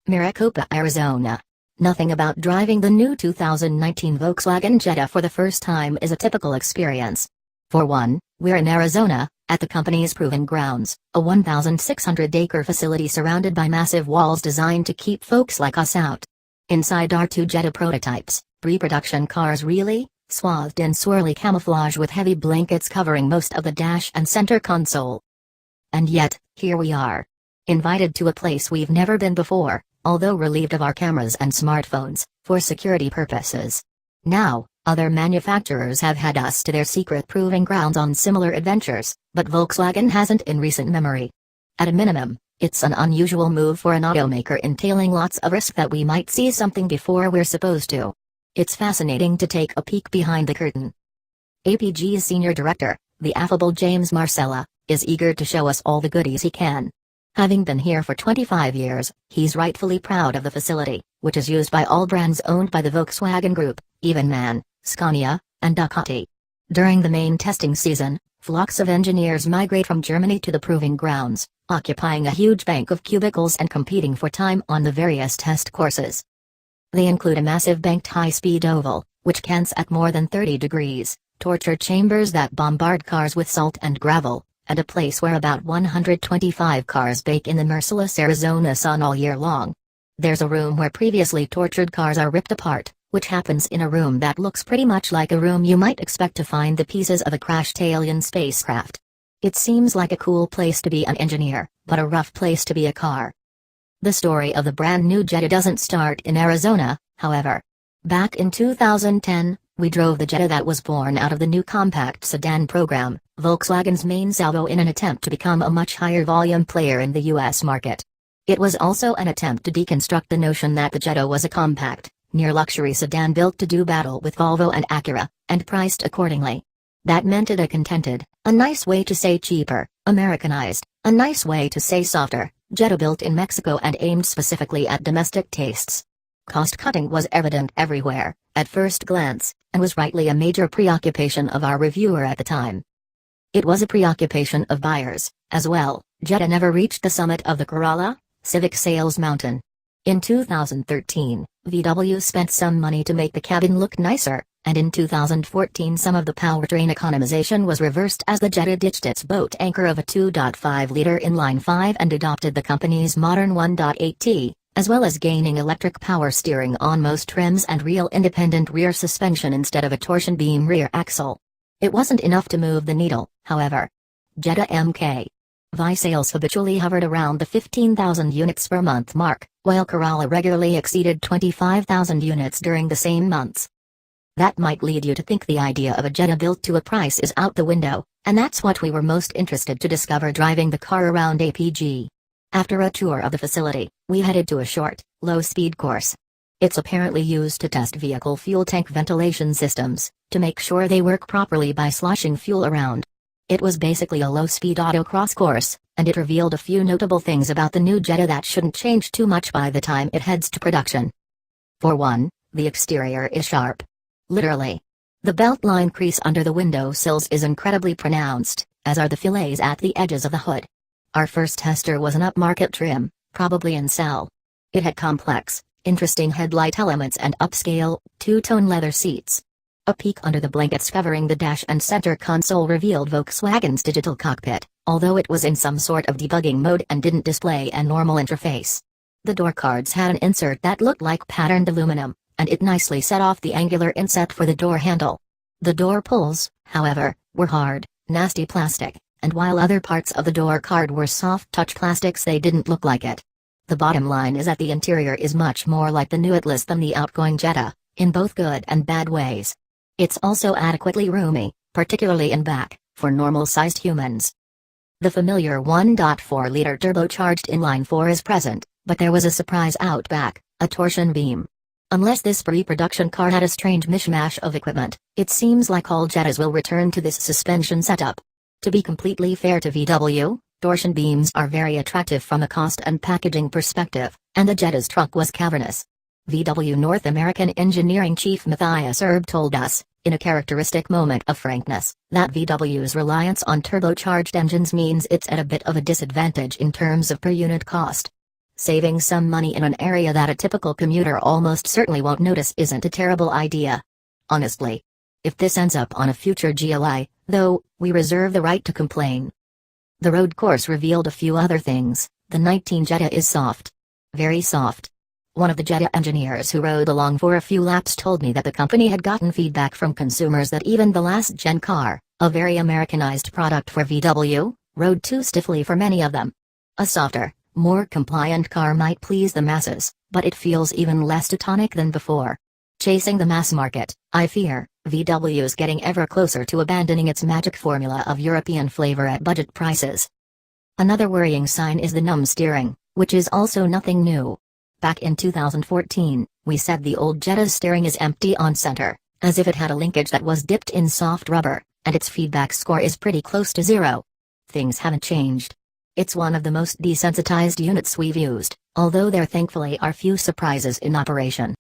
Maricopa, Arizona. Nothing about driving the new 2019 Volkswagen Jetta for the first time is a typical experience. For one, we're in Arizona, at the company's proving grounds, a 1,600-acre facility surrounded by massive walls designed to keep folks like us out. Inside are two Jetta prototypes, pre-production cars really, swathed in swirly camouflage with heavy blankets covering most of the dash and center console. And yet, here we are. Invited to a place we've never been before, although relieved of our cameras and smartphones, for security purposes. Now, other manufacturers have had us to their secret proving grounds on similar adventures, but Volkswagen hasn't in recent memory. At a minimum, it's an unusual move for an automaker entailing lots of risk that we might see something before we're supposed to. It's fascinating to take a peek behind the curtain. APG's senior director, the affable James Marcella, is eager to show us all the goodies he can. Having been here for 25 years, he's rightfully proud of the facility, which is used by all brands owned by the Volkswagen Group, even MAN, Scania, and Ducati. During the main testing season, flocks of engineers migrate from Germany to the proving grounds, occupying a huge bank of cubicles and competing for time on the various test courses. They include a massive banked high-speed oval, which cants at more than 30 degrees, torture chambers that bombard cars with salt and gravel, and a place where about 125 cars bake in the merciless Arizona sun all year long. There's a room where previously tortured cars are ripped apart, which happens in a room that looks pretty much like a room you might expect to find the pieces of a crashed alien spacecraft. It seems like a cool place to be an engineer, but a rough place to be a car. The story of the brand new Jetta doesn't start in Arizona, however. Back in 2010, we drove the Jetta that was born out of the new compact sedan program, Volkswagen's main salvo in an attempt to become a much higher volume player in the US market. It was also an attempt to deconstruct the notion that the Jetta was a compact, near-luxury sedan built to do battle with Volvo and Acura, and priced accordingly. That meant it a contented, a nice way to say cheaper, Americanized, a nice way to say softer, Jetta built in Mexico and aimed specifically at domestic tastes. Cost-cutting was evident everywhere, at first glance, and was rightly a major preoccupation of our reviewer at the time. It was a preoccupation of buyers, as well. Jetta never reached the summit of the Corolla, Civic sales mountain. In 2013, VW spent some money to make the cabin look nicer, and in 2014 some of the powertrain economization was reversed as the Jetta ditched its boat anchor of a 2.5-liter inline-5 and adopted the company's modern 1.8T, as well as gaining electric power steering on most trims and real independent rear suspension instead of a torsion beam rear axle. It wasn't enough to move the needle, however. Jetta MK.V sales habitually hovered around the 15,000 units per month mark, while Corolla regularly exceeded 25,000 units during the same months. That might lead you to think the idea of a Jetta built to a price is out the window, and that's what we were most interested to discover driving the car around APG. After a tour of the facility, we headed to a short, low-speed course. It's apparently used to test vehicle fuel tank ventilation systems, to make sure they work properly by sloshing fuel around. It was basically a low-speed autocross course, and it revealed a few notable things about the new Jetta that shouldn't change too much by the time it heads to production. For one, the exterior is sharp. Literally. The beltline crease under the window sills is incredibly pronounced, as are the fillets at the edges of the hood. Our first tester was an upmarket trim, probably in cell. It had complex, interesting headlight elements and upscale, two-tone leather seats. A peek under the blankets covering the dash and center console revealed Volkswagen's digital cockpit, although it was in some sort of debugging mode and didn't display a normal interface. The door cards had an insert that looked like patterned aluminum, and it nicely set off the angular inset for the door handle. The door pulls, however, were hard, nasty plastic, and while other parts of the door card were soft touch plastics, they didn't look like it. The bottom line is that the interior is much more like the new Atlas than the outgoing Jetta, in both good and bad ways. It's also adequately roomy, particularly in back, for normal-sized humans. The familiar 1.4-liter turbocharged inline-4 is present, but there was a surprise out back, a torsion beam. Unless this pre-production car had a strange mishmash of equipment, it seems like all Jettas will return to this suspension setup. To be completely fair to VW, torsion beams are very attractive from a cost and packaging perspective, and the Jetta's trunk was cavernous. VW North American Engineering Chief Matthias Erb told us, in a characteristic moment of frankness, that VW's reliance on turbocharged engines means it's at a bit of a disadvantage in terms of per-unit cost. Saving some money in an area that a typical commuter almost certainly won't notice isn't a terrible idea. Honestly. If this ends up on a future GLI, though, we reserve the right to complain. The road course revealed a few other things. The 19 Jetta is soft. Very soft. One of the Jetta engineers who rode along for a few laps told me that the company had gotten feedback from consumers that even the last-gen car, a very Americanized product for VW, rode too stiffly for many of them. A softer, more compliant car might please the masses, but it feels even less Teutonic than before. Chasing the mass market, I fear, VW's getting ever closer to abandoning its magic formula of European flavor at budget prices. Another worrying sign is the numb steering, which is also nothing new. Back in 2014, we said the old Jetta's steering is empty on center, as if it had a linkage that was dipped in soft rubber, and its feedback score is pretty close to zero. Things haven't changed. It's one of the most desensitized units we've used, although there thankfully are few surprises in operation.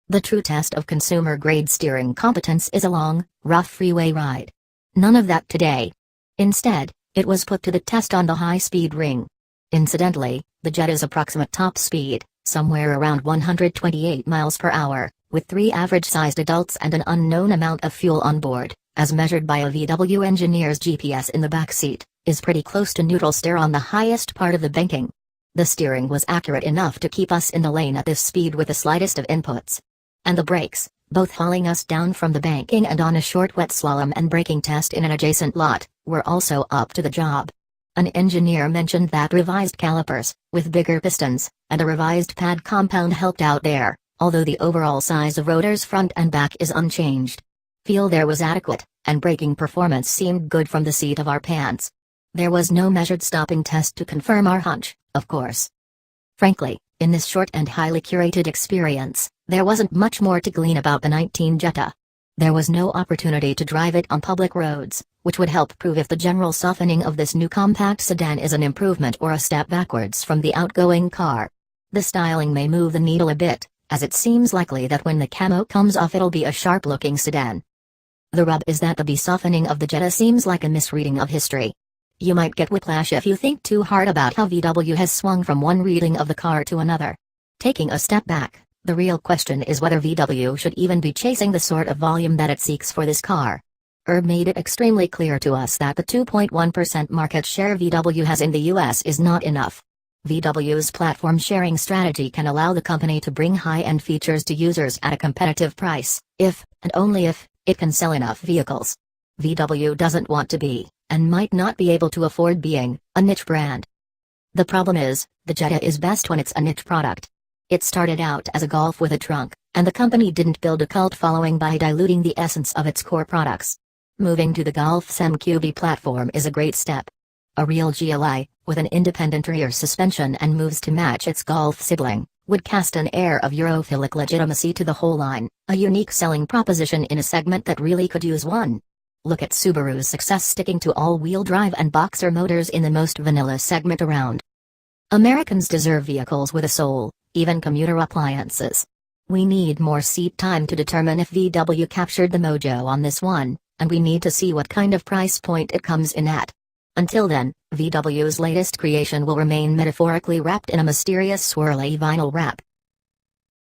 The true test of consumer-grade steering competence is a long, rough freeway ride. None of that today. Instead, it was put to the test on the high-speed ring. Incidentally, the Jetta's approximate top speed, somewhere around 128 miles per hour, with 3 average-sized adults and an unknown amount of fuel on board, as measured by a VW engineer's GPS in the backseat, is pretty close to neutral steer on the highest part of the banking. The steering was accurate enough to keep us in the lane at this speed with the slightest of inputs. And the brakes, both hauling us down from the banking and on a short wet slalom and braking test in an adjacent lot, were also up to the job. An engineer mentioned that revised calipers, with bigger pistons, and a revised pad compound helped out there, although the overall size of rotors front and back is unchanged. Feel there was adequate, and braking performance seemed good from the seat of our pants. There was no measured stopping test to confirm our hunch, of course. Frankly, in this short and highly curated experience, there wasn't much more to glean about the 19 Jetta. There was no opportunity to drive it on public roads, which would help prove if the general softening of this new compact sedan is an improvement or a step backwards from the outgoing car. The styling may move the needle a bit, as it seems likely that when the camo comes off it'll be a sharp-looking sedan. The rub is that the de-softening of the Jetta seems like a misreading of history. You might get whiplash if you think too hard about how VW has swung from one reading of the car to another. Taking a step back, the real question is whether VW should even be chasing the sort of volume that it seeks for this car. Made it extremely clear to us that the 2.1% market share VW has in the US is not enough. VW's platform sharing strategy can allow the company to bring high-end features to users at a competitive price, if, and only if, it can sell enough vehicles. VW doesn't want to be, and might not be able to afford being, a niche brand. The problem is, the Jetta is best when it's a niche product. It started out as a Golf with a trunk, and the company didn't build a cult following by diluting the essence of its core products. Moving to the Golf's MQB platform is a great step. A real GLI, with an independent rear suspension and moves to match its Golf sibling, would cast an air of Europhilic legitimacy to the whole line, a unique selling proposition in a segment that really could use one. Look at Subaru's success sticking to all-wheel drive and boxer motors in the most vanilla segment around. Americans deserve vehicles with a soul, even commuter appliances. We need more seat time to determine if VW captured the mojo on this one, and we need to see what kind of price point it comes in at. Until then, VW's latest creation will remain metaphorically wrapped in a mysterious swirly vinyl wrap.